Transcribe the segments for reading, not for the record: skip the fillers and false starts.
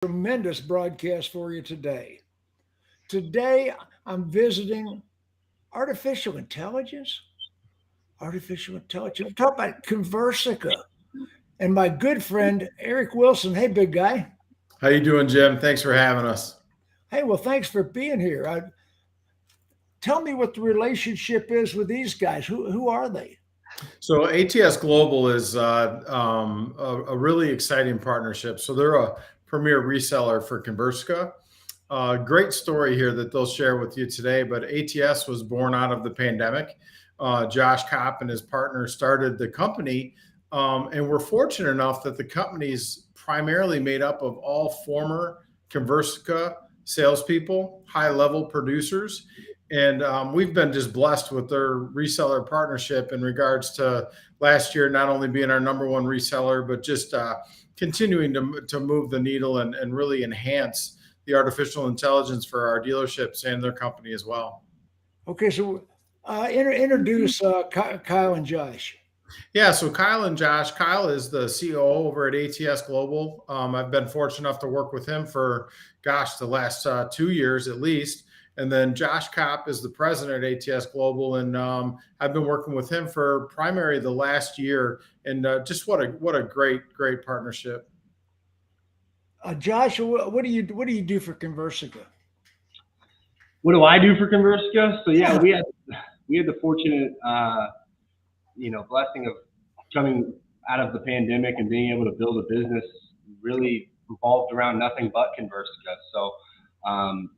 Tremendous broadcast for you today. Today, I'm visiting artificial intelligence. Artificial intelligence. We're talking about Conversica and my good friend Eric Wilson. Hey, big guy. How you doing, Jim? Thanks for having us. Hey, well, thanks for being here. Tell me what the relationship is with these guys. Who are they? So ATS Global is a really exciting partnership. So they're a premier reseller for Conversica. Great story here that they'll share with you today. But ATS was born out of the pandemic. Josh Copp and his partner started the company, and we're fortunate enough that the company's primarily made up of all former Conversica salespeople, high-level producers. And we've been just blessed with their reseller partnership in regards to last year, not only being our number one reseller, but just continuing to move the needle and really enhance the artificial intelligence for our dealerships and their company as well. Okay, so introduce Kyle and Josh. Yeah, so Kyle and Josh. Kyle is the COO over at ATS Global. I've been fortunate enough to work with him for, the last 2 years at least. And then Josh Copp is the president at ATS Global, and I've been working with him for primarily the last year. And just what a great partnership. Josh, what do you do for Conversica? What do I do for Conversica? So yeah, we had the fortunate blessing of coming out of the pandemic and being able to build a business really revolved around nothing but Conversica. So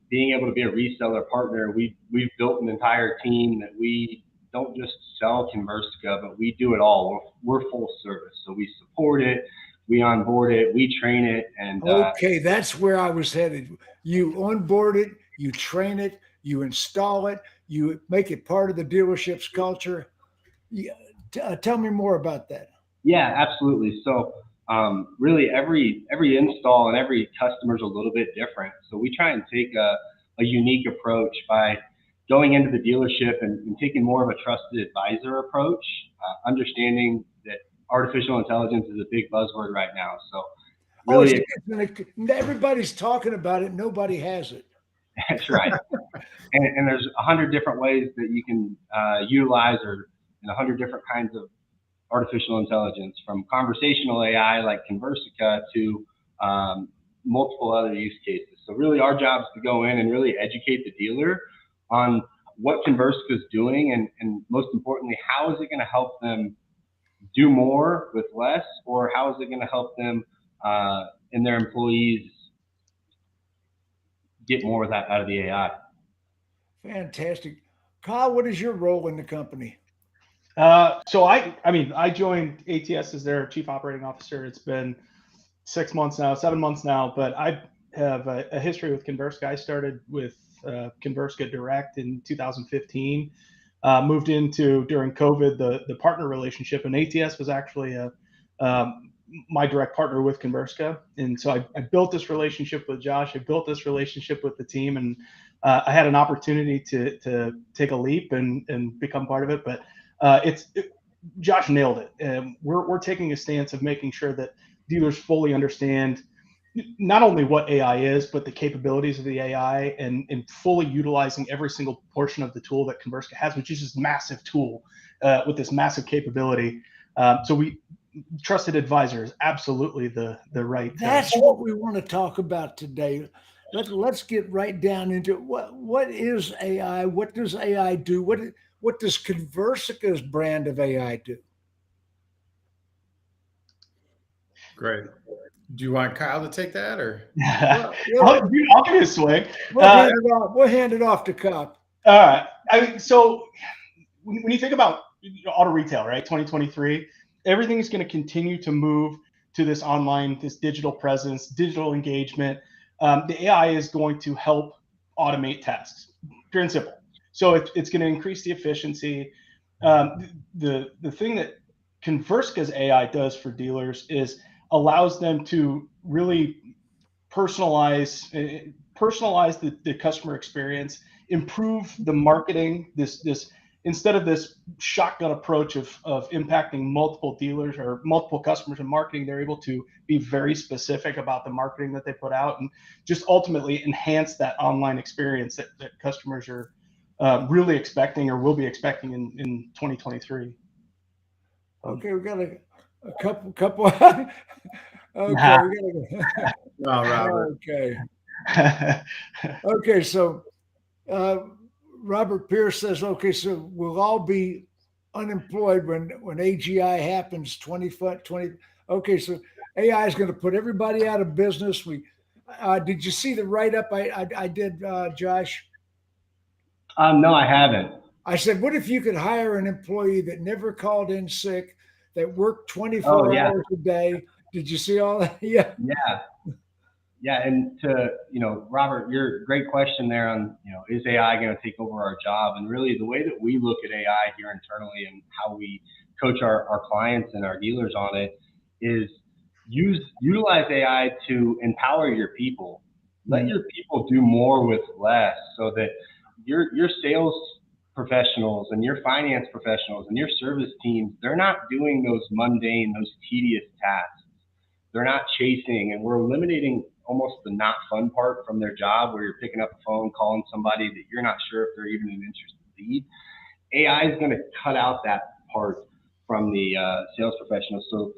being able to be a reseller partner, we've built an entire team that we don't just sell Conversica, but we do it all. We're full service, so we support it, we onboard it, we train it, and okay, that's where I was headed. You onboard it, you train it, you install it, you make it part of the dealership's culture. Tell me more about that. Yeah, absolutely. So really every install and every customer is a little bit different. So we try and take a unique approach by going into the dealership and taking more of a trusted advisor approach, understanding that artificial intelligence is a big buzzword right now. So really, everybody's talking about it. Nobody has it. That's right. and there's 100 different ways that you can utilize or 100 different kinds of artificial intelligence, from conversational AI like Conversica to multiple other use cases. So really our job is to go in and really educate the dealer on what Conversica is doing, and most importantly, how is it going to help them do more with less, or how is it going to help them and their employees get more of that out of the AI. Fantastic. Kyle, what is your role in the company? So I joined ATS as their chief operating officer. It's been 7 months now, but I have a history with Conversica. I started with Conversica Direct in 2015, moved into during COVID the partner relationship, and ATS was actually my direct partner with Conversica. And so I built this relationship with Josh. I built this relationship with the team, and I had an opportunity to take a leap and become part of it. But Josh nailed it. And we're taking a stance of making sure that dealers fully understand not only what AI is, but the capabilities of the AI, and fully utilizing every single portion of the tool that Conversica has, which is this massive tool with this massive capability. So trusted advisor is absolutely the right. That's what we want to talk about today. Let's get right down into what is AI? What does AI do? What does Conversica's brand of AI do? Great. Do you want Kyle to take that, or? I'll give you a swing. We'll hand it off to Copp. All right. So when you think about auto retail, right, 2023, everything is going to continue to move to this online, this digital presence, digital engagement. The AI is going to help automate tasks, pure and simple. So it's going to increase the efficiency. The thing that Conversica's AI does for dealers is allows them to really personalize the customer experience, improve the marketing, this instead of this shotgun approach of impacting multiple dealers or multiple customers in marketing, they're able to be very specific about the marketing that they put out and just ultimately enhance that online experience that customers are really expecting or will be expecting in 2023. Okay, we got a couple. Okay, we got Wow, Robert. okay. Okay, so Robert Pierce says, okay, so we'll all be unemployed when AGI happens 2020. Okay, so AI is going to put everybody out of business. Did you see the write-up I did, Josh? No, I haven't. I said, what if you could hire an employee that never called in sick, that worked 24 hours a day? Did you see all that? Yeah. Yeah. And Robert, your great question there on, is AI going to take over our job? And really the way that we look at AI here internally and how we coach our clients and our dealers on it is utilize AI to empower your people. Let your people do more with less, so that your sales professionals and your finance professionals and your service teams, they're not doing those mundane, those tedious tasks. They're not chasing, and we're eliminating almost the not fun part from their job, where you're picking up a phone, calling somebody that you're not sure if they're even an interested lead. AI is going to cut out that part from the sales professionals. So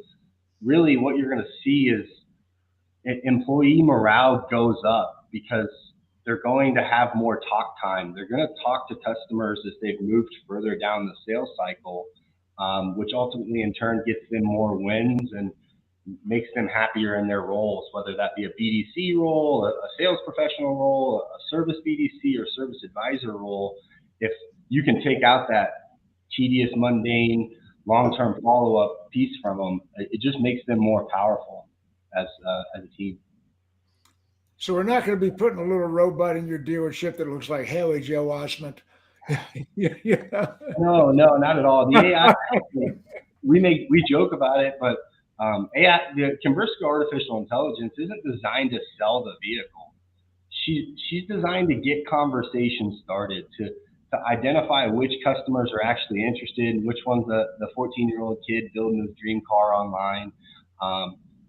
really what you're going to see is employee morale goes up, because they're going to have more talk time. They're going to talk to customers as they've moved further down the sales cycle, which ultimately in turn gets them more wins and makes them happier in their roles, whether that be a BDC role, a sales professional role, a service BDC or service advisor role. If you can take out that tedious, mundane, long-term follow-up piece from them, it just makes them more powerful as a team. So we're not going to be putting a little robot in your dealership that looks like Haley Joe Osment. Yeah. No, not at all. The AI, we joke about it, but AI, the Conversica artificial intelligence isn't designed to sell the vehicle. She's designed to get conversations started, to identify which customers are actually interested, which one's the 14-year-old kid building his dream car online,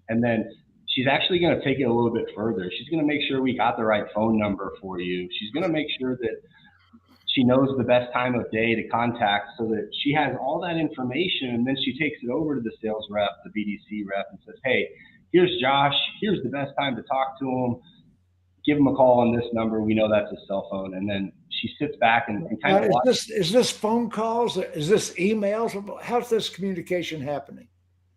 and then she's actually going to take it a little bit further. She's going to make sure we got the right phone number for you. She's going to make sure that she knows the best time of day to contact, so that she has all that information, and then she takes it over to the sales rep, the BDC rep, and says, hey, here's Josh. Here's the best time to talk to him. Give him a call on this number. We know that's his cell phone. And then she sits back and kind of watches. Is this phone calls? Is this emails? How's this communication happening?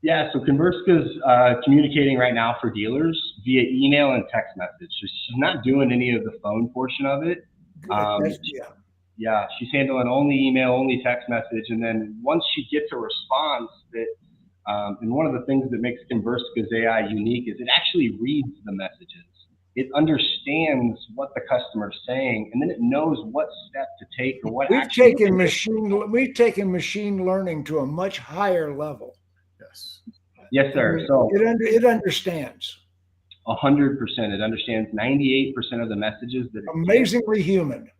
Yeah, so Conversica's communicating right now for dealers via email and text message. So she's not doing any of the phone portion of it. Yeah, she's handling only email, only text message. And then once she gets a response, and one of the things that makes Conversica's AI unique is it actually reads the messages. It understands what the customer's saying, and then it knows what step to take or what we've taken machine learning to a much higher level. Yes, sir. So it understands. 100%. It understands 98% of the messages that amazingly human.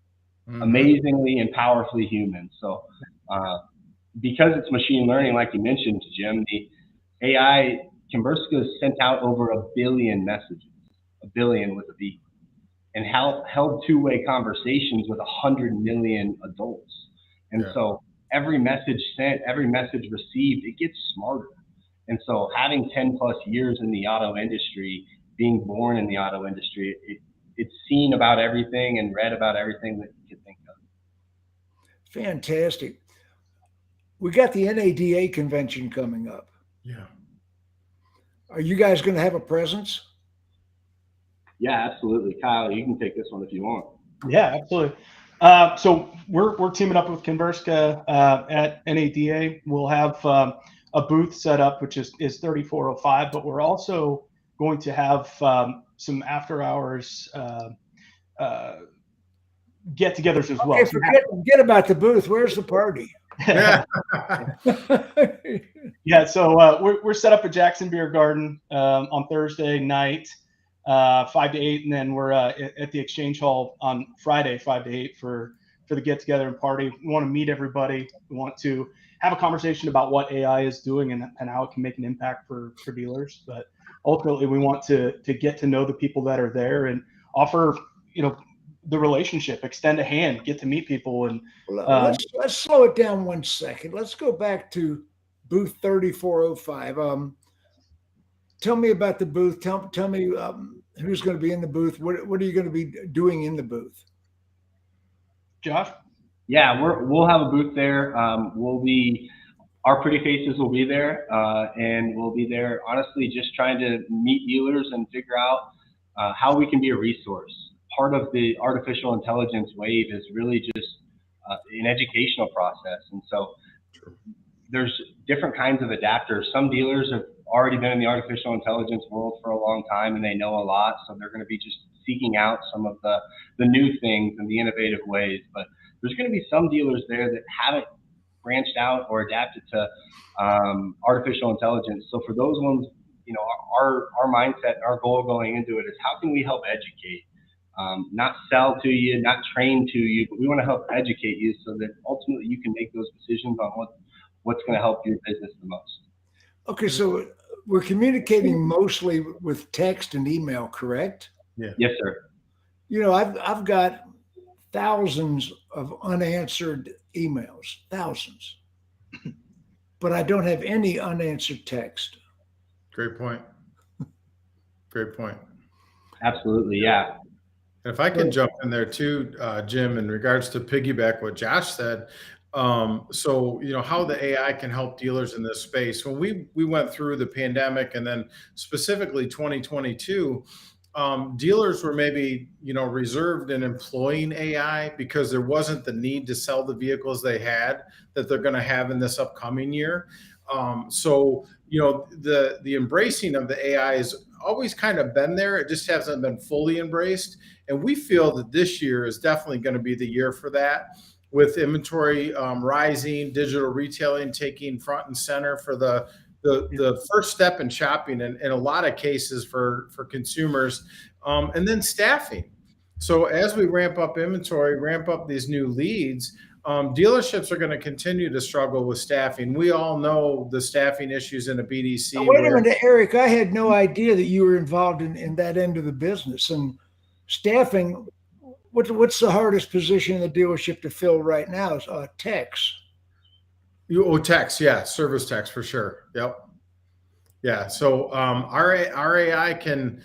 Amazingly and powerfully human. So because it's machine learning, like you mentioned, Jim, the AI Conversica has sent out over 1 billion messages, 1 billion with a B, and held two-way conversations with 100 million adults. And so every message sent, every message received, it gets smarter. And so having 10 plus years in the auto industry, being born in the auto industry, it's seen about everything and read about everything that you could think of. Fantastic. We got the NADA convention coming up. Yeah. Are you guys going to have a presence? Yeah, absolutely. Kyle, you can take this one if you want. Yeah, absolutely. So we're teaming up with Conversica at NADA. We'll have a booth set up, which is 3405, but we're also going to have some after hours get-togethers as well. Okay, forget about the booth. Where's the party? Yeah. Yeah, so we're set up at Jackson Beer Garden on Thursday night, 5 to 8, and then we're at the Exchange Hall on Friday, 5 to 8 for for the get together and party. We want to meet everybody. We want to have a conversation about what AI is doing and how it can make an impact for dealers. But ultimately, we want to get to know the people that are there and offer, the relationship, extend a hand, get to meet people. And let's slow it down 1 second. Let's go back to booth 3405. Tell me about the booth. Tell me who's going to be in the booth. What are you going to be doing in the booth? Josh? Yeah, we'll have a booth there. Our pretty faces will be there, and we'll be there honestly just trying to meet dealers and figure out how we can be a resource. Part of the artificial intelligence wave is really just an educational process. And so there's different kinds of adapters. Some dealers have already been in the artificial intelligence world for a long time and they know a lot. So they're going to be just seeking out some of the new things and the innovative ways. But there's going to be some dealers there that haven't branched out or adapted to artificial intelligence. So for those ones, our mindset, our goal going into it is how can we help educate? Not sell to you, not train to you, but we want to help educate you so that ultimately you can make those decisions on what's going to help your business the most. Okay, so we're communicating mostly with text and email, correct? Yeah. Yes, sir. I've got thousands of unanswered emails, thousands, but I don't have any unanswered text. Great point. Great point. Absolutely, yeah. If I can jump in there too, Jim, in regards to piggyback what Josh said, so how the AI can help dealers in this space. When we went through the pandemic and then specifically 2022, dealers were maybe reserved in employing AI because there wasn't the need to sell the vehicles they had that they're going to have in this upcoming year. So the embracing of the AI has always kind of been there. It just hasn't been fully embraced. And we feel that this year is definitely going to be the year for that, with inventory rising, digital retailing taking front and center for the first step in shopping in a lot of cases for consumers, and then staffing. So as we ramp up inventory, ramp up these new leads, dealerships are going to continue to struggle with staffing. We all know the staffing issues in a BDC. Now, wait a minute, Eric, I had no idea that you were involved in that end of the business. And staffing, what's the hardest position in the dealership to fill right now? Is techs. Techs, yeah, service techs for sure. Yep. Yeah. So our AI can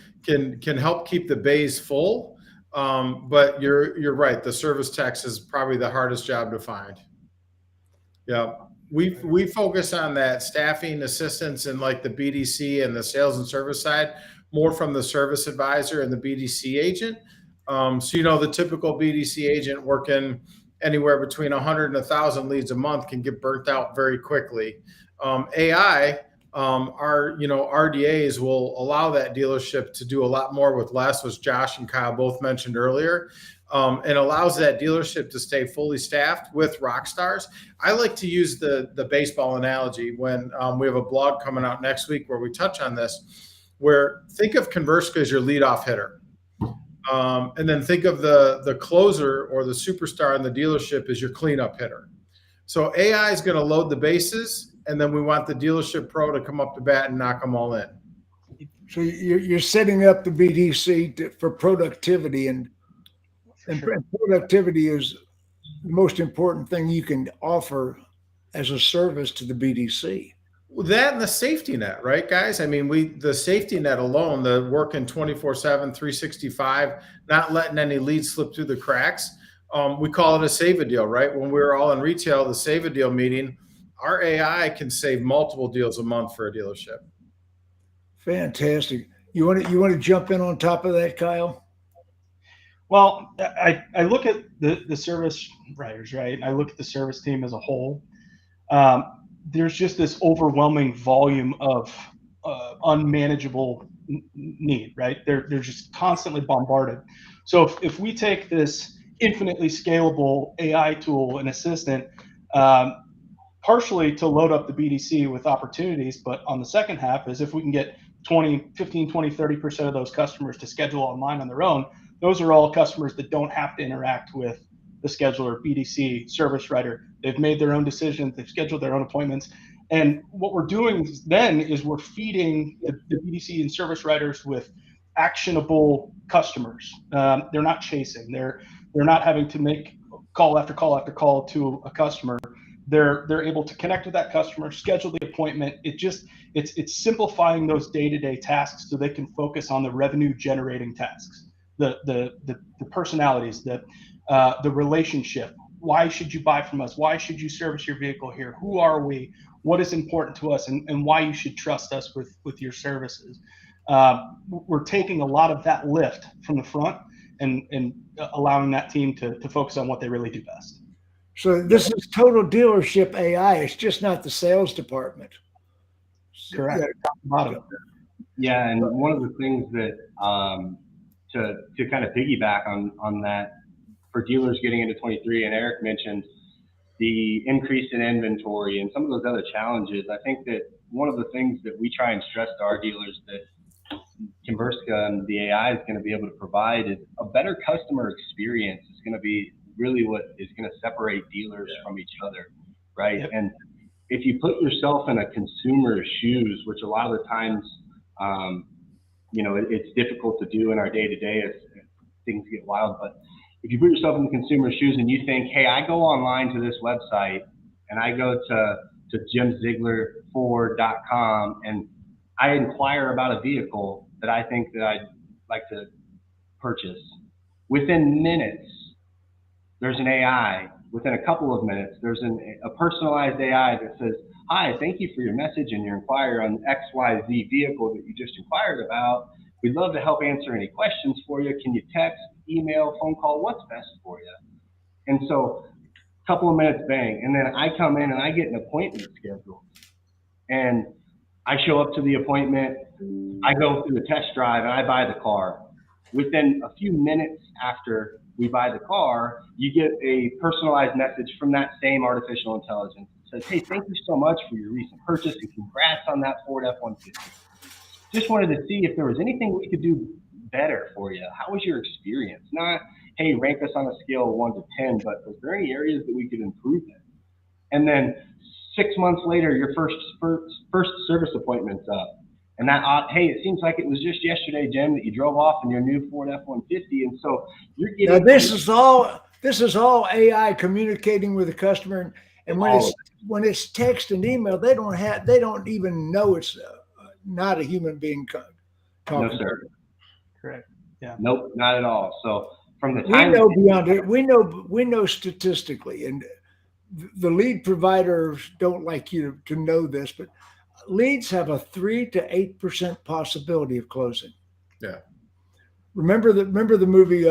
help keep the bays full, but you're right. The service techs is probably the hardest job to find. Yeah. We focus on that staffing assistance and like the BDC and the sales and service side more from the service advisor and the BDC agent. So the typical BDC agent working anywhere between 100 and 1,000 leads a month can get burnt out very quickly. AI, our RDAs will allow that dealership to do a lot more with less, as Josh and Kyle both mentioned earlier, and allows that dealership to stay fully staffed with rock stars. I like to use the baseball analogy when we have a blog coming out next week where we touch on this, where think of Conversica as your leadoff hitter. And then think of the closer or the superstar in the dealership as your cleanup hitter. So AI is going to load the bases, and then we want the dealership pro to come up to bat and knock them all in. So you're setting up the BDC for productivity, and productivity is the most important thing you can offer as a service to the BDC. That and the safety net, right, guys? I mean, the safety net alone, the working 24/7, 365, not letting any leads slip through the cracks. We call it a save a deal, right? When we were all in retail, the save a deal meeting, our AI can save multiple deals a month for a dealership. Fantastic. You want to jump in on top of that, Kyle? Well, I look at the service writers, right? I look at the service team as a whole. There's just this overwhelming volume of unmanageable need, right? They're just constantly bombarded. So if we take this infinitely scalable AI tool and assistant, partially to load up the BDC with opportunities, but on the second half is if we can get 15, 20, 30% of those customers to schedule online on their own, those are all customers that don't have to interact with the scheduler, BDC, service writer. They've made their own decisions. They've scheduled their own appointments. And what we're doing then is we're feeding the BDC and service writers with actionable customers. They're not chasing. They're not having to make call after call after call to a customer. They're able to connect with that customer, schedule the appointment. It's simplifying those day-to-day tasks so they can focus on the revenue generating tasks, the personalities, the relationship. Why should you buy from us? Why should you service your vehicle here? Who are we? What is important to us, and why you should trust us with your services. We're taking a lot of that lift from the front and allowing that team to focus on what they really do best. So this is total dealership AI. It's just not the sales department. Correct. Top to bottom. Yeah, and one of the things that to kind of piggyback on that for dealers getting into 23, and Eric mentioned the increase in inventory and some of those other challenges. I think that one of the things that we try and stress to our dealers that Conversica and the AI is going to be able to provide is a better customer experience is going to be really what is going to separate dealers from each other, right? Yep. And if you put yourself in a consumer's shoes, which a lot of the times, it's difficult to do in our day-to-day as things get wild, but if you put yourself in the consumer's shoes and you think, hey, I go online to this website and I go to Jim Ziegler Ford.com and I inquire about a vehicle that I think that I'd like to purchase, within minutes, there's an AI. Within a couple of minutes, there's a personalized AI that says, hi, thank you for your message and your inquiry on XYZ vehicle that you just inquired about. We'd love to help answer any questions for you. Can you text, email, phone call? What's best for you? And so a couple of minutes, bang. And then I come in and I get an appointment scheduled. And I show up to the appointment. I go through the test drive and I buy the car. Within a few minutes after we buy the car, you get a personalized message from that same artificial intelligence. It says, hey, thank you so much for your recent purchase and congrats on that Ford F-150. Just wanted to see if there was anything we could do better for you. How was your experience? Not, hey, rank us on a scale of 1 to 10, but was there any areas that we could improve in? And then 6 months later, your first service appointment's up. And that, hey, it seems like it was just yesterday, Jim, that you drove off in your new Ford F-150. And so you're getting. Now this is all AI communicating with the customer, and when it's text and email, they don't even know it's not a human being talking. No, sir. Correct. Yeah. Nope, not at all. So from the time we know beyond it, we know statistically, and the lead providers don't like you to know this, but leads have a 3 to 8% possibility of closing. Yeah. Remember the movie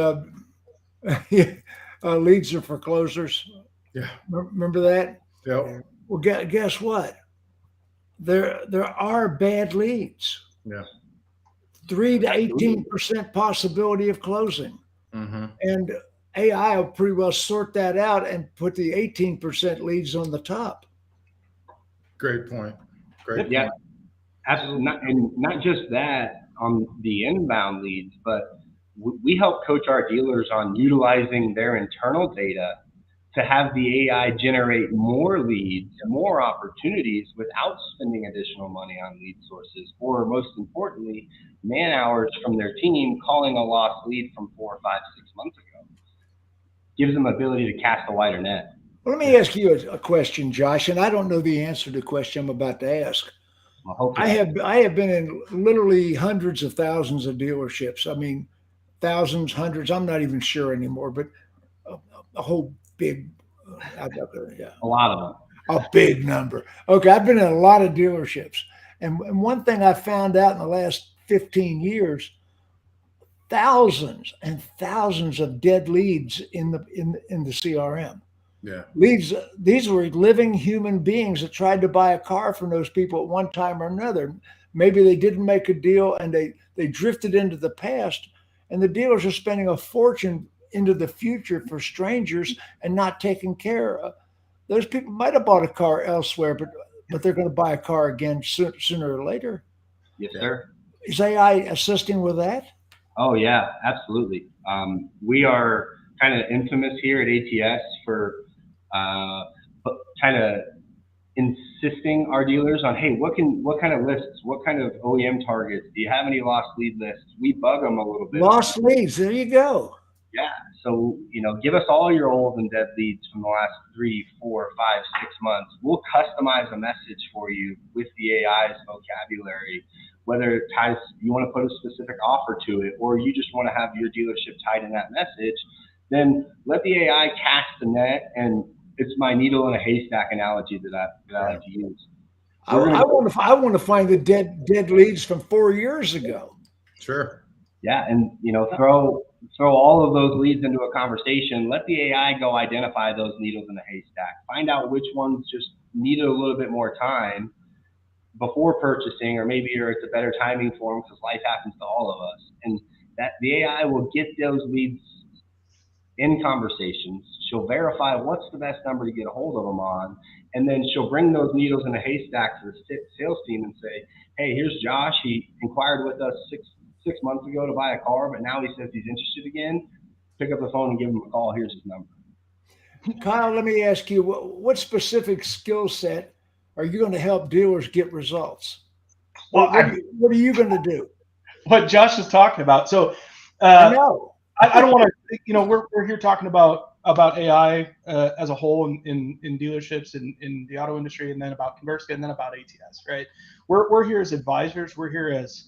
Leads Are for Closers? Yeah. Remember that? Yeah. Well, guess what? There are bad leads. Yeah. 3 to 18% possibility of closing. Mm-hmm. And AI will pretty well sort that out and put the 18% leads on the top. Great point. Great yeah, point. Absolutely. Not just that on the inbound leads, but we help coach our dealers on utilizing their internal data to have the AI generate more leads, more opportunities without spending additional money on lead sources, or most importantly, man hours from their team calling a lost lead from 4, 5, 6 months ago. Gives them the ability to cast a wider net. Well, let me ask you a question, Josh, and I don't know the answer to the question I'm about to ask. Well, I have been in literally hundreds of thousands of dealerships. I mean, thousands, hundreds. I'm not even sure anymore, but a whole big, a lot of them. A big number. Okay, I've been in a lot of dealerships, and one thing I found out in the last 15 years, thousands and thousands of dead leads in the CRM. Yeah. Leads. These were living human beings that tried to buy a car from those people at one time or another. Maybe they didn't make a deal and they drifted into the past, and the dealers are spending a fortune into the future for strangers and not taking care of. Those people might have bought a car elsewhere, but they're going to buy a car again sooner or later. Yes, sir. Is AI assisting with that? Oh, yeah, absolutely. We are kind of infamous here at ATS for kind of insisting our dealers on, hey, what kind of lists, what kind of OEM targets, do you have any lost lead lists? We bug them a little bit. Lost leads, there you go. Yeah. So, give us all your old and dead leads from the last 3, 4, 5, 6 months. We'll customize a message for you with the AI's vocabulary, whether it ties, you want to put a specific offer to it, or you just want to have your dealership tied in that message, then let the AI cast the net. And it's my needle in a haystack analogy that I like to use. I want to find the dead leads from 4 years ago. Sure. Yeah, and throw all of those leads into a conversation. Let the AI go identify those needles in the haystack. Find out which ones just needed a little bit more time before purchasing, or maybe it's a better timing for them because life happens to all of us. And that the AI will get those leads in conversations. She'll verify what's the best number to get a hold of them on, and then she'll bring those needles in a haystack to the sales team and say, hey, here's Josh. He inquired with us six months ago to buy a car, but now he says he's interested again. Pick up the phone and give him a call. Here's his number. Kyle, let me ask you, what specific skill set are you going to help dealers get results? Well, what are you going to do? What Josh is talking about. So I know. I don't want to, we're here talking about AI as a whole in dealerships in the auto industry, and then about Conversica, and then about ATS, right? We're here as advisors. We're here as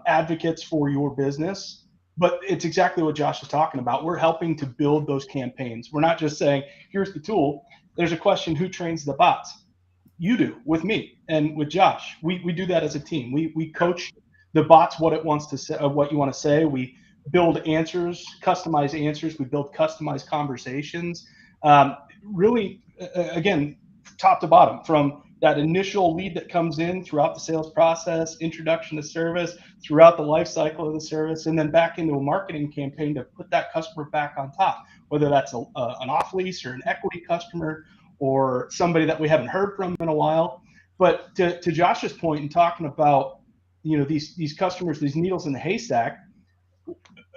advocates for your business, but it's exactly what Josh is talking about. We're helping to build those campaigns. We're not just saying, here's the tool. There's a question, who trains the bots? You do, with me and with Josh. We do that as a team. We coach the bots what it wants to say, what you want to say. We build answers, customize answers. We build customized conversations. Really, again, top to bottom, from that initial lead that comes in throughout the sales process, introduction to service, throughout the life cycle of the service, and then back into a marketing campaign to put that customer back on top, whether that's an off lease or an equity customer or somebody that we haven't heard from in a while. But to Josh's point in talking about, these customers, these needles in the haystack,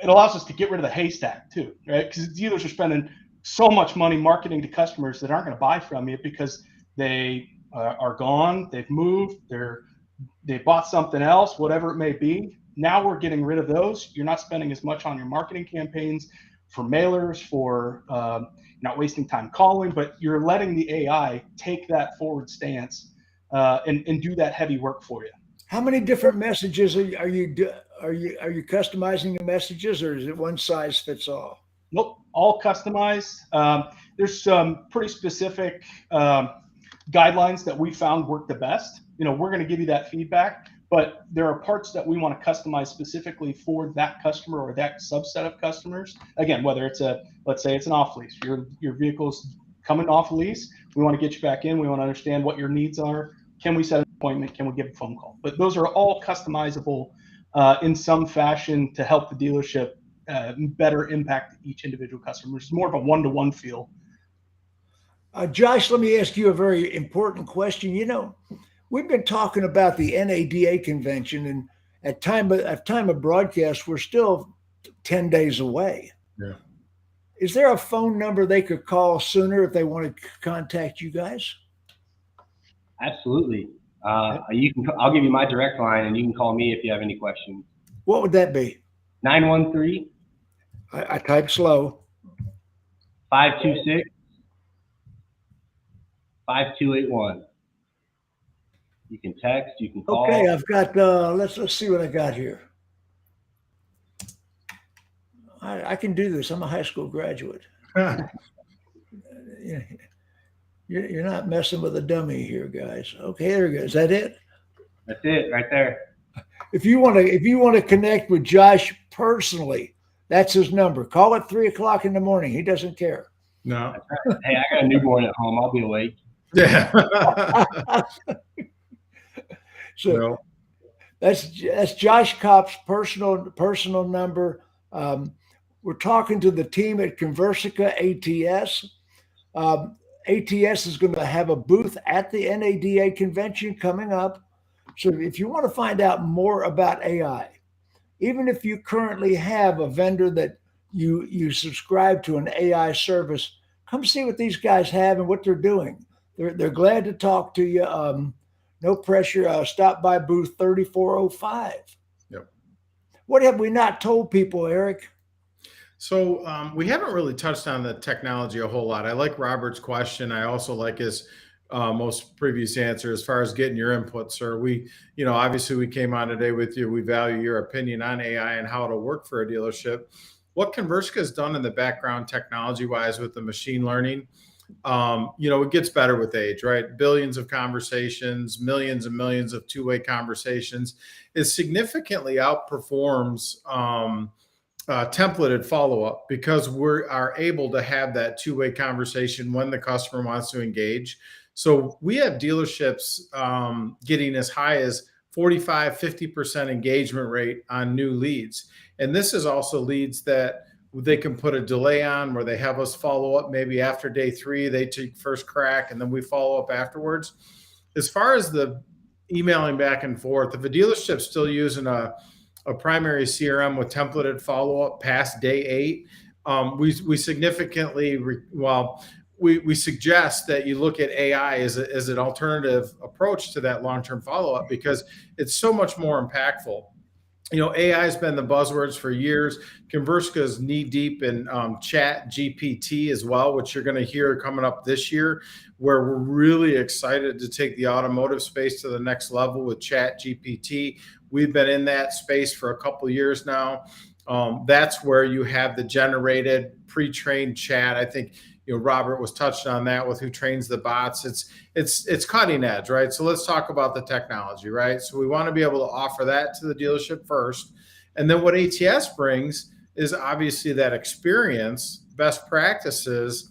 it allows us to get rid of the haystack too, right? Because dealers are spending so much money marketing to customers that aren't going to buy from you because they are gone, they've moved, they bought something else, whatever it may be. Now we're getting rid of those. You're not spending as much on your marketing campaigns, for mailers, for not wasting time calling, but you're letting the AI take that forward stance and do that heavy work for you. How many different messages are you customizing the messages, or is it one size fits all? Nope, all customized. There's some pretty specific guidelines that we found work the best. We're going to give you that feedback, but there are parts that we want to customize specifically for that customer or that subset of customers. Again, whether it's let's say it's an off lease, your vehicle's coming off a lease. We want to get you back in. We want to understand what your needs are. Can we set an appointment? Can we give a phone call? But those are all customizable in some fashion to help the dealership better impact each individual customer. It's more of a one-to-one feel. Josh, let me ask you a very important question. We've been talking about the NADA convention, and at time of broadcast, we're still 10 days away. Yeah. Is there a phone number they could call sooner if they want to contact you guys? Absolutely. I'll give you my direct line, and you can call me if you have any questions. What would that be? 913. I type slow. 526-5281. You can text, you can call. Okay, I've got, let's see what I got here. I can do this. I'm a high school graduate. You're not messing with a dummy here, guys. Okay, there we go. Is that it? That's it right there. If you want to connect with Josh personally, that's his number. Call at 3:00 in the morning. He doesn't care. No. That's right. Hey, I got a newborn at home. I'll be awake. Yeah. So no. that's Josh Copp's personal number. We're talking to the team at Conversica ATS. ATS is going to have a booth at the NADA convention coming up. So if you want to find out more about AI, even if you currently have a vendor that you subscribe to an AI service, come see what these guys have and what they're doing. They're glad to talk to you. No pressure. Stop by booth 3405. Yep. What have we not told people, Eric? So we haven't really touched on the technology a whole lot. I like Robert's question. I also like his most previous answer as far as getting your input, sir. Obviously we came on today with you. We value your opinion on AI and how it'll work for a dealership. What Conversica has done in the background technology-wise with the machine learning, it gets better with age, right? Billions of conversations, millions and millions of two-way conversations. It significantly outperforms templated follow-up because we are able to have that two-way conversation when the customer wants to engage. So we have dealerships getting as high as 45-50% engagement rate on new leads. And this is also leads that they can put a delay on where they have us follow up maybe after day 3, they take first crack and then we follow up afterwards. As far as the emailing back and forth, if a dealership's still using a primary CRM with templated follow-up past day 8, we significantly, we suggest that you look at AI as an alternative approach to that long-term follow-up because it's so much more impactful. AI has been the buzzwords for years. Conversica is knee deep in chat GPT as well, which you're going to hear coming up this year, where we're really excited to take the automotive space to the next level with chat GPT. We've been in that space for a couple of years now. That's where you have the generated pre-trained chat. I think Robert was touched on that with who trains the bots. It's cutting edge, right? So let's talk about the technology, right? So we want to be able to offer that to the dealership first. And then what ATS brings is obviously that experience, best practices,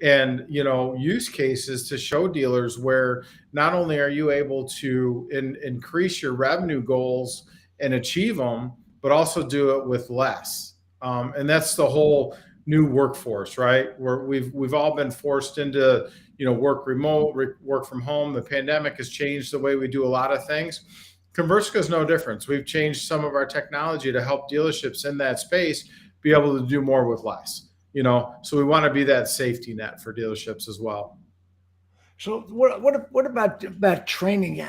and use cases to show dealers where not only are you able to increase your revenue goals and achieve them, but also do it with less. And that's the whole new workforce, right? Where we've all been forced into work remote, work from home. The pandemic has changed the way we do a lot of things. Conversica is no difference. We've changed some of our technology to help dealerships in that space be able to do more with less. So we want to be that safety net for dealerships as well. So what about training?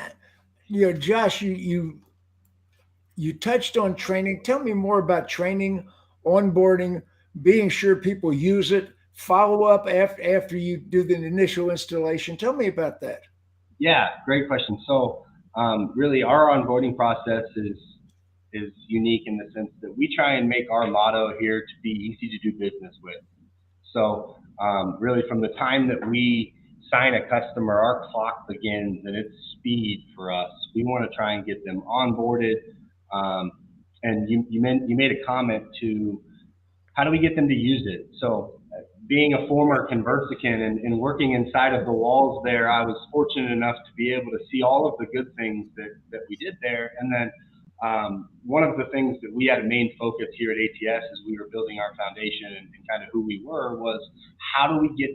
Josh, you touched on training. Tell me more about training, onboarding, being sure people use it, follow up after you do the initial installation. Tell me about that. Yeah, great question. So really our onboarding process is unique in the sense that we try and make our motto here to be easy to do business with. So really from the time that we sign a customer, our clock begins and it's speed for us. We want to try and get them onboarded. And you made a comment to how do we get them to use it? So being a former Conversican and working inside of the walls there, I was fortunate enough to be able to see all of the good things that we did there. And then one of the things that we had a main focus here at ATS as we were building our foundation and kind of who we were was how do we get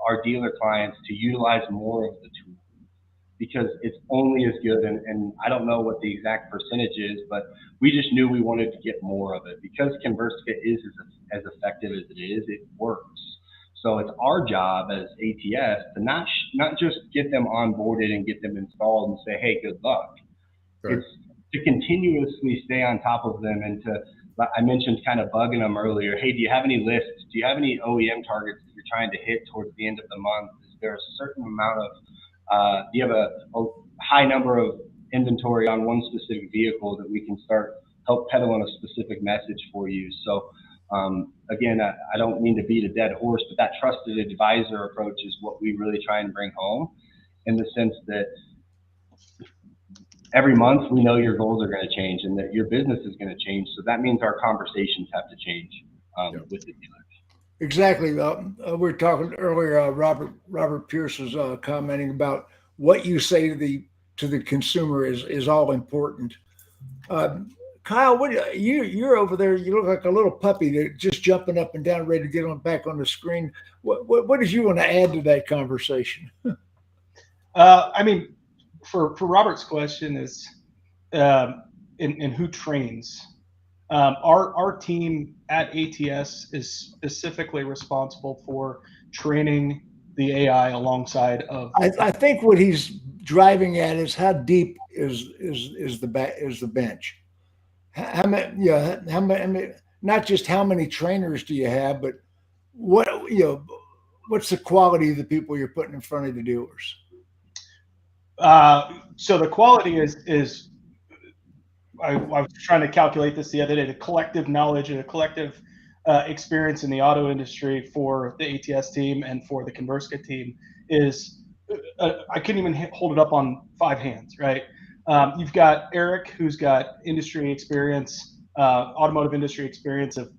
our dealer clients to utilize more of the tool? Because it's only as good, and I don't know what the exact percentage is, but we just knew we wanted to get more of it. Because Conversica is as effective as it is, it works. So it's our job as ATS to not just get them onboarded and get them installed and say, hey, good luck. Right. It's to continuously stay on top of them and I mentioned kind of bugging them earlier. Hey, do you have any lists? Do you have any OEM targets that you're trying to hit towards the end of the month? Is there a certain amount of do you have a high number of inventory on one specific vehicle that we can start help peddle on a specific message for you? So again, I don't mean to beat a dead horse, but that trusted advisor approach is what we really try and bring home in the sense that every month we know your goals are going to change and that your business is going to change. So that means our conversations have to change with the dealers. Exactly. We were talking earlier. Robert Pierce was commenting about what you say to the consumer is all important. Kyle, you're over there? You look like a little puppy that just jumping up and down, ready to get back on the screen. What did you want to add to that conversation? I mean, for Robert's question is, and who trains? Our team at ATS is specifically responsible for training the AI alongside of. I think what he's driving at is how deep is the bench. How many, yeah, how many, not just how many trainers do you have, but what, what's the quality of the people you're putting in front of the dealers? So the quality is I was trying to calculate this the other day. The collective knowledge and the collective experience in the auto industry for the ATS team and for the Conversica team is I couldn't even hold it up on 5 hands, right? You've got Eric, who's got industry experience, automotive industry experience of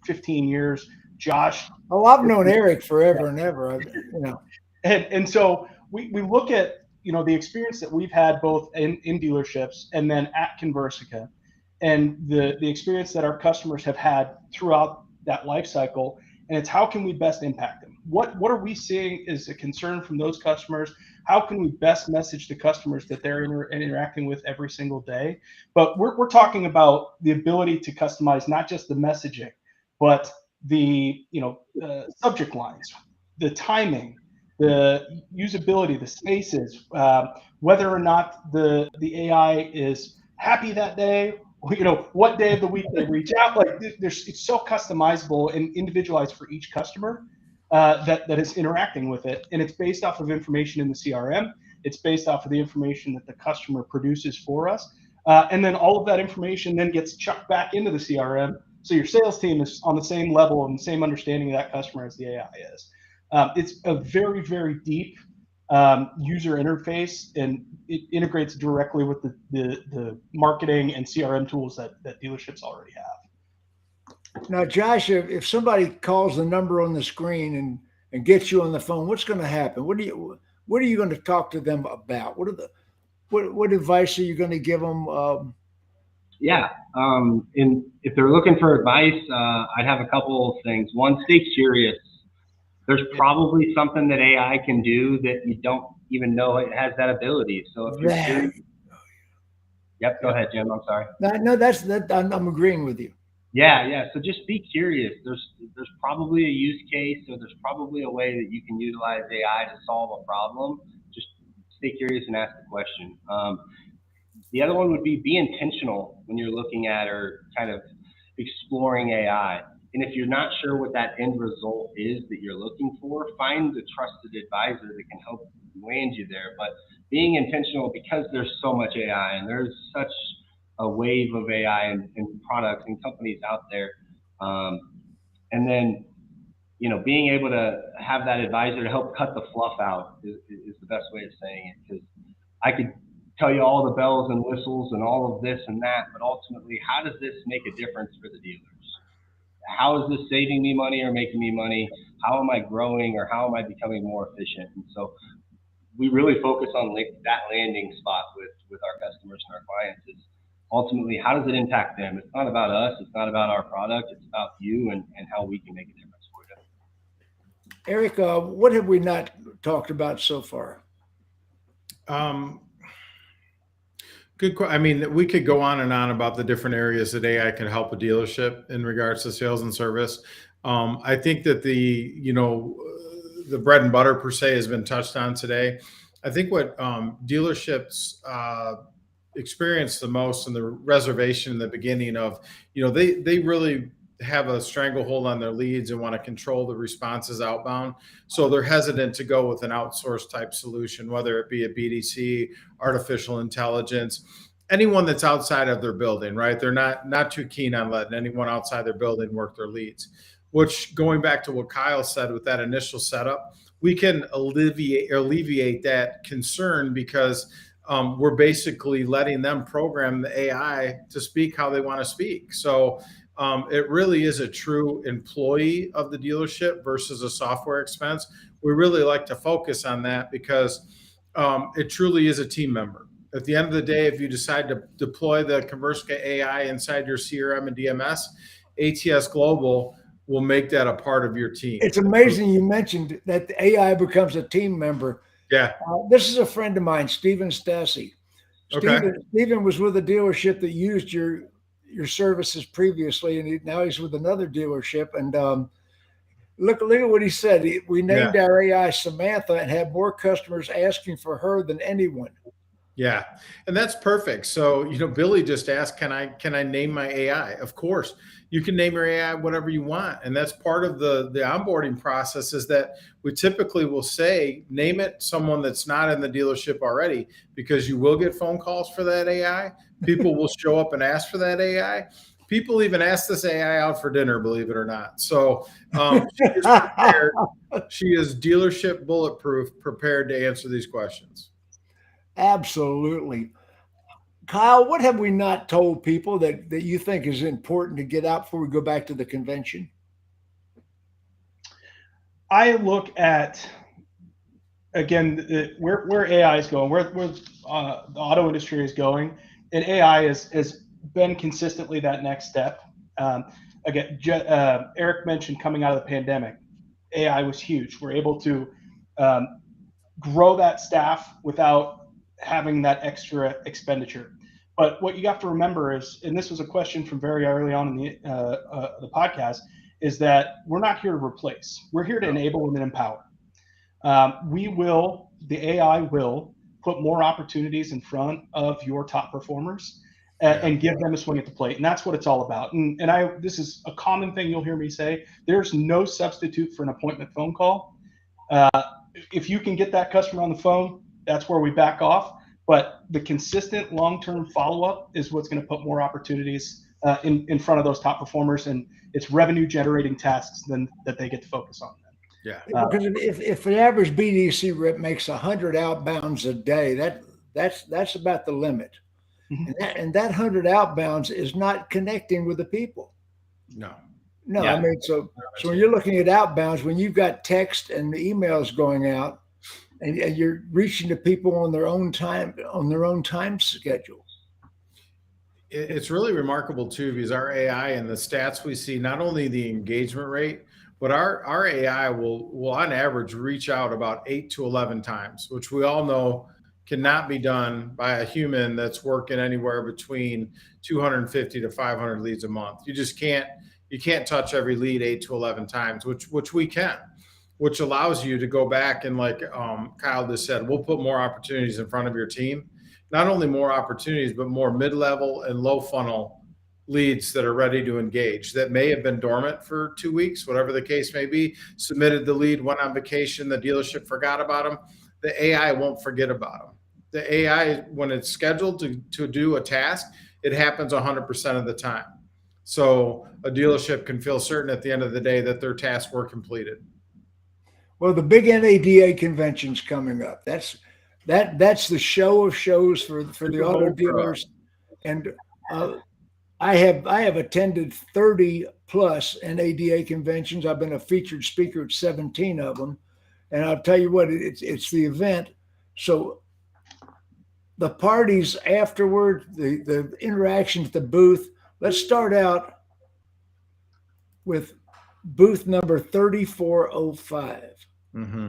15 years. Josh. Oh, I've known Eric forever and ever. And so we look at the experience that we've had both in dealerships and then at Conversica, and the experience that our customers have had throughout that life cycle, and it's how can we best impact them? What are we seeing is a concern from those customers? How can we best message the customers that they're interacting with every single day? But we're talking about the ability to customize not just the messaging, but the subject lines, the timing, the usability, the spaces, whether or not the AI is happy that day, what day of the week they reach out. Like it's so customizable and individualized for each customer that is interacting with it, and it's based off of information in the CRM. It's based off of the information that the customer produces for us, and then all of that information then gets chucked back into the CRM. So your sales team is on the same level and the same understanding of that customer as the AI is. It's a very, very deep user interface, and it integrates directly with the marketing and CRM tools that dealerships already have. Now, Josh, if somebody calls the number on the screen and gets you on the phone, what's going to happen? What are you going to talk to them about? What advice are you going to give them? And if they're looking for advice, I'd have a couple of things. One, stay curious. There's probably something that AI can do that you don't even know it has that ability. So if you're curious, yep, go ahead, Jim. I'm sorry. No, I'm agreeing with you. Yeah. So just be curious. There's probably a use case, or there's probably a way that you can utilize AI to solve a problem. Just stay curious and ask the question. The other one would be intentional when you're looking at or kind of exploring AI. And if you're not sure what that end result is that you're looking for, find a trusted advisor that can help land you there. But being intentional, because there's so much AI and there's such a wave of AI and products and companies out there. And then, being able to have that advisor to help cut the fluff out is the best way of saying it. Because I could tell you all the bells and whistles and all of this and that, but ultimately, how does this make a difference for the dealers? How is this saving me money or making me money? How am I growing, or how am I becoming more efficient? And so we really focus on that landing spot with our customers and our clients is ultimately, how does it impact them? It's not about us. It's not about our product. It's about you and how we can make a difference for you. Eric, what have we not talked about so far? Good. I mean, we could go on and on about the different areas that AI can help a dealership in regards to sales and service. I think that the bread and butter per se has been touched on today. I think what dealerships experience the most in the reservation in the beginning of, they really have a stranglehold on their leads and want to control the responses outbound. So they're hesitant to go with an outsourced type solution, whether it be a BDC, artificial intelligence, anyone that's outside of their building, right? They're not too keen on letting anyone outside their building work their leads, which, going back to what Kyle said with that initial setup, we can alleviate that concern because we're basically letting them program the AI to speak how they want to speak. So it really is a true employee of the dealership versus a software expense. We really like to focus on that because it truly is a team member. At the end of the day, if you decide to deploy the Conversica AI inside your CRM and DMS, ATS Global will make that a part of your team. It's amazing you mentioned that the AI becomes a team member. Yeah. This is a friend of mine, Stephen Stassi. Okay. Stephen was with a dealership that used your your services previously, and now he's with another dealership. And look at what he said. We named our AI Samantha and have more customers asking for her than anyone. Yeah, and that's perfect. So, Billy just asked, can I name my AI? Of course, you can name your AI whatever you want. And that's part of the onboarding process, is that we typically will say, name it someone that's not in the dealership already, because you will get phone calls for that AI. People will show up and ask for that AI. People even ask this AI out for dinner, believe it or not. So she is prepared. She is dealership bulletproof, prepared to answer these questions. Absolutely. Kyle, what have we not told people that you think is important to get out before we go back to the convention? I look at, again, where AI is going, where the auto industry is going, and AI has been consistently that next step. Again, Eric mentioned coming out of the pandemic, AI was huge. We're able to grow that staff without having that extra expenditure. But what you have to remember is, and this was a question from very early on in the podcast, is that we're not here to replace. We're here to enable and empower. The AI will put more opportunities in front of your top performers and give them a swing at the plate. And that's what it's all about. And this is a common thing you'll hear me say. There's no substitute for an appointment phone call. If you can get that customer on the phone, that's where we back off. But the consistent long-term follow-up is what's going to put more opportunities in front of those top performers, and it's revenue-generating tasks that they get to focus on. Yeah. Because if an average BDC rep makes 100 outbounds a day, that's about the limit. Mm-hmm. And that 100 outbounds is not connecting with the people. No. I mean, so when you're looking at outbounds, when you've got text and emails going out, and you're reaching to people on their own time schedule. It's really remarkable too, because our AI and the stats we see, not only the engagement rate, but our AI will on average reach out about 8 to 11 times, which we all know cannot be done by a human that's working anywhere between 250 to 500 leads a month. You can't touch every lead 8 to 11 times, which we can, which allows you to go back and, like Kyle just said, we'll put more opportunities in front of your team. Not only more opportunities, but more mid-level and low funnel leads that are ready to engage, that may have been dormant for 2 weeks, whatever the case may be, submitted the lead, went on vacation, the dealership forgot about them. The AI won't forget about them. The AI, when it's scheduled to do a task, it happens 100% of the time. So a dealership can feel certain at the end of the day that their tasks were completed. Well, the big NADA convention's coming up. That's the show of shows for the auto dealers, and I have attended 30 plus NADA conventions. I've been a featured speaker at 17 of them, and I'll tell you what, it's the event. So the parties afterward, the interactions at the booth. Let's start out with booth number 3405. Mm-hmm.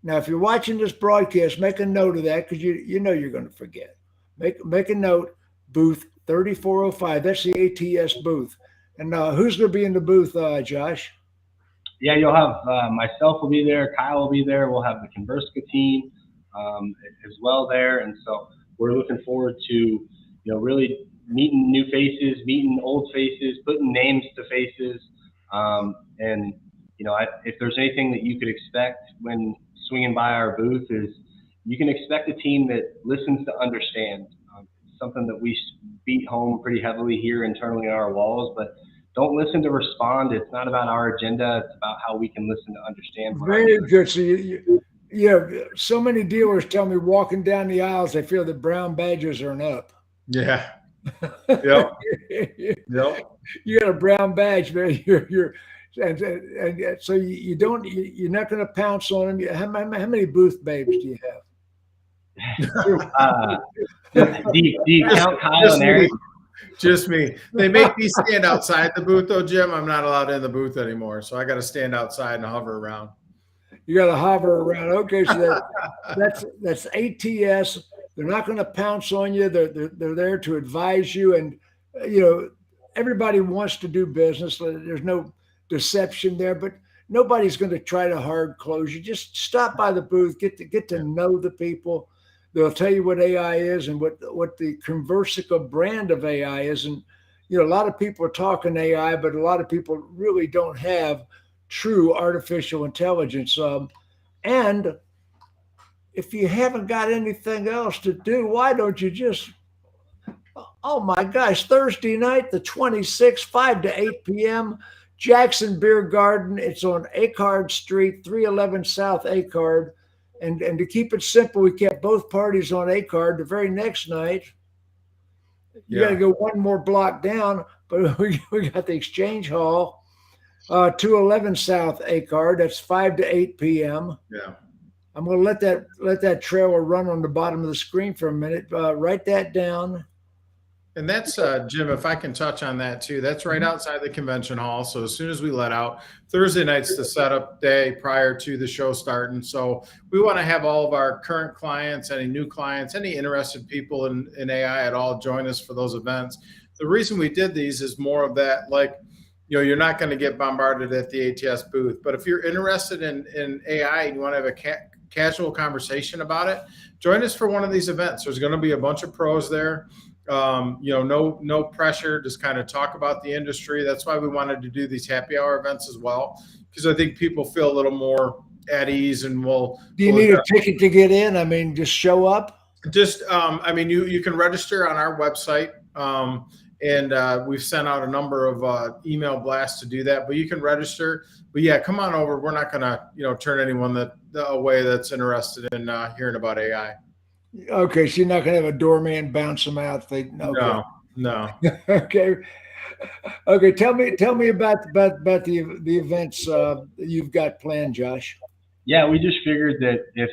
Now, if you're watching this broadcast, make a note of that, because you know you're going to forget. Make a note, booth 3405. That's the ATS booth. And who's going to be in the booth, Josh? Yeah, you'll have myself will be there, Kyle will be there. We'll have the Conversica team as well there, and so we're looking forward to really meeting new faces, meeting old faces, putting names to faces, and if there's anything that you could expect when swinging by our booth, is you can expect a team that listens to understand. It's something that we beat home pretty heavily here internally on our walls, but don't listen to respond. It's not about our agenda. It's about how we can listen to understand. Very good. So so many dealers tell me walking down the aisles, they feel that brown badges are an up. Yeah. Yep. Yep. You got a brown badge, man. And so you're not going to pounce on them. How many booth babes do you have? Do you count Kyle and Eric? Just me. They make me stand outside the booth, though, Jim. I'm not allowed in the booth anymore, so I got to stand outside and hover around. You got to hover around. Okay, so that's ATS. They're not going to pounce on you. They're there to advise you, and everybody wants to do business. There's no deception there, but nobody's going to try to hard close you. Just stop by the booth, get to know the people. They'll tell you what AI is and what the Conversica brand of AI is. And a lot of people are talking AI, but a lot of people really don't have true artificial intelligence. And if you haven't got anything else to do, why don't you just, oh my gosh, Thursday night, the 26th, 5 to 8 p.m., Jackson Beer Garden. It's on Acard Street, 311 South Acard. And to keep it simple, we kept both parties on Acard. The very next night, you got to go one more block down, but we got the Exchange Hall, 211 South Acard. That's 5 to 8 p.m. Yeah. I'm going to let that trailer run on the bottom of the screen for a minute. Write that down. And that's, Jim, if I can touch on that too, that's right outside the convention hall. So as soon as we let out, Thursday night's the setup day prior to the show starting. So we want to have all of our current clients, any new clients, any interested people in AI at all join us for those events. The reason we did these is more of that, like, you're not going to get bombarded at the ATS booth. But if you're interested in AI and you want to have a casual conversation about it, join us for one of these events. There's going to be a bunch of pros there. No pressure, just kind of talk about the industry. That's why we wanted to do these happy hour events as well, because I think people feel a little more at ease. And do you need a ticket to get in? I mean, just show up. Just, you can register on our website. And we've sent out a number of email blasts to do that, but you can register. But yeah, come on over. We're not going to, turn anyone away that's interested in hearing about AI. Okay, so you're not going to have a doorman bounce them out. No. Okay. Tell me about the events you've got planned, Josh. Yeah, we just figured that if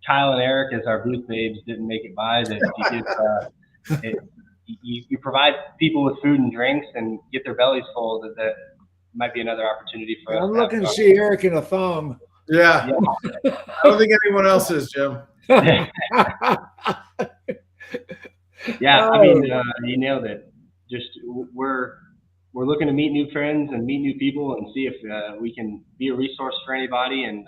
Kyle and Eric, as our booth babes, didn't make it by, that you provide people with food and drinks and get their bellies full, that might be another opportunity for us. I'm looking to see Eric in a thong. Yeah. I don't think anyone else is, Jim. Yeah, I mean, you nailed it. Just we're looking to meet new friends and meet new people and see if we can be a resource for anybody, and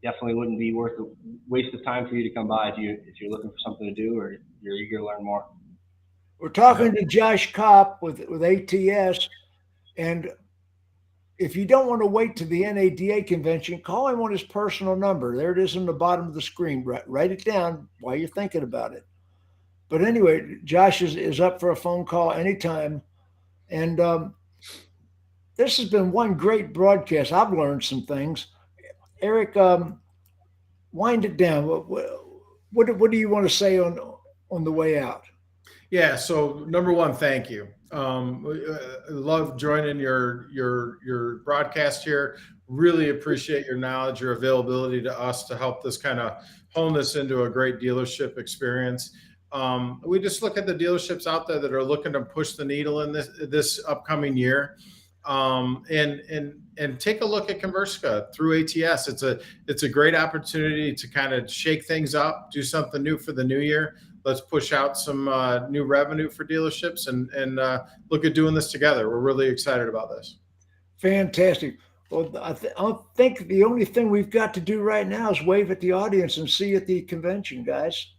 definitely wouldn't be worth a waste of time for you to come by if you're looking for something to do or you're eager to learn more. We're talking to Josh Copp with ATS, and if you don't want to wait to the NADA convention, call him on his personal number. There it is on the bottom of the screen. Write it down while you're thinking about it. But anyway, Josh is up for a phone call anytime. And this has been one great broadcast. I've learned some things. Eric, wind it down. What do you want to say on the way out? Yeah. So number one, thank you. Love joining your broadcast here. Really appreciate your knowledge, your availability to us to help this kind of hone this into a great dealership experience. We just look at the dealerships out there that are looking to push the needle in this upcoming year. And take a look at Conversica through ATS. It's a great opportunity to kind of shake things up, do something new for the new year. Let's push out some new revenue for dealerships and look at doing this together. We're really excited about this. Fantastic. Well, I think the only thing we've got to do right now is wave at the audience and see you at the convention, guys.